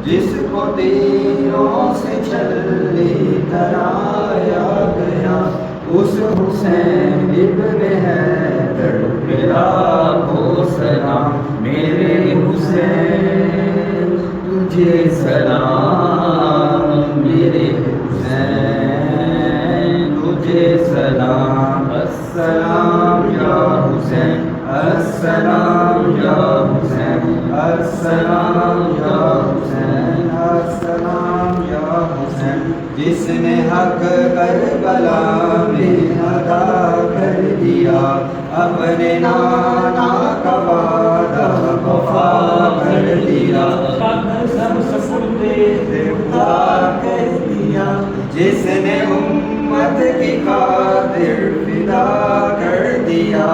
جس کو تیروں سے چھلے کرایا گیا، اس حسین ابن حیدر پہ لاکھوں سلام، میرے حسین تجھے سلام، میرے حسین تجھے سلام، السلام یا حسین، السلام یا حسین، السلام یا حسین، السلام یا حسین، جس نے حق کربلا میں ادا کر دیا، اپنے نانا کا وعدہ وفا کر دیا، سب سپردے خدا کر دیا، جس نے امت کی خاطر فدا کر دیا،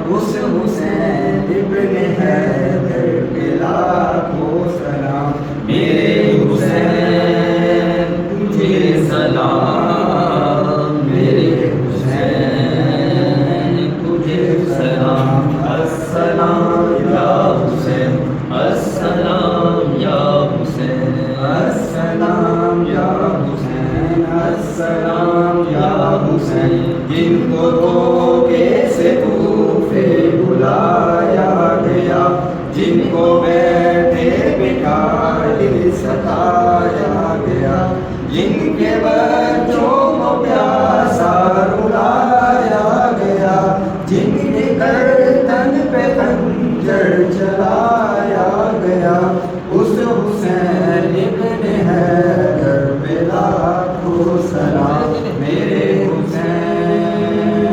اس حسین ابن حیدر پہ لاکھوں سلام، میرے حسین تجھے سلام، میرے حسین تجھے سلام، السلام یا حسین، السلام یا حسین، السلام یا حسین، السلام یا حسین، جن کو دھوکے سے طوفے بلایا گیا، جن کو بیٹھے بٹھائے ستایا گیا، جن کے بچوں کو پیاسا رلایا گیا، جن کے گردن پہ خنجر چلایا گیا، اس حسین ابن حیدر پہ لاکھوں سلام، میرے حسین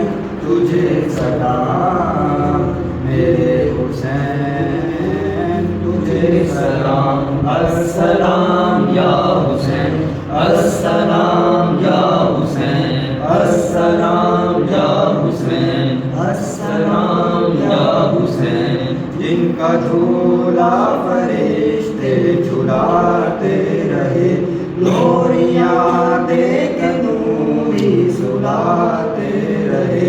تجھے سلام، میرے حسین تجھے سلام، السلام یا حسین، السلام یا حسین، السلام یا حسین، السلام یا حسین، جن کا جھولا فرشتے جھلاتے رہے، نوریاں دے کے نوری سلاتے رہے،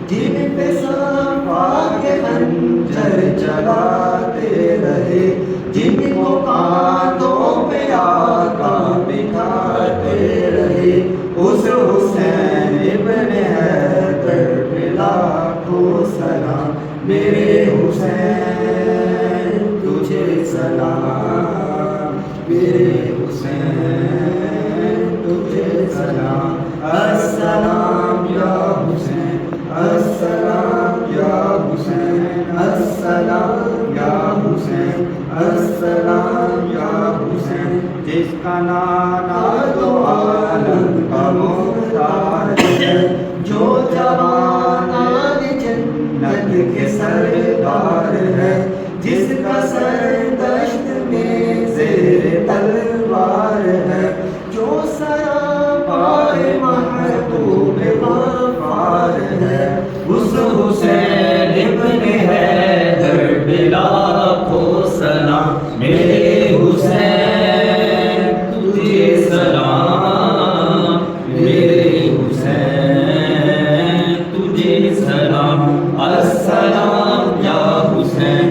جن پہ صفا کے خنجر چلاتے رہے، جن کو کاندھوں پہ آقا بٹھاتے رہے، اس حسین ابن حیدر پہ لاکھوں سلام، میرے حسین تجھے سلام، میرے حسین تجھے سلام، السلام یا حسین، السلام یا حسین، السلام یا حسین، السلام یا حسین، جس کا نانا دو عالم کا محتاج ہے، جو جوانان جنت کے سردار ہے، جس کا سر دشت میں زیر تلوار ہے، جو سراپائے محبوب غفار ہے، اس حسین ابن حیدر پہ لاکھوں سلام، میرے حسین تجھے سلام، میرے حسین تجھے سلام، السلام یا حسین،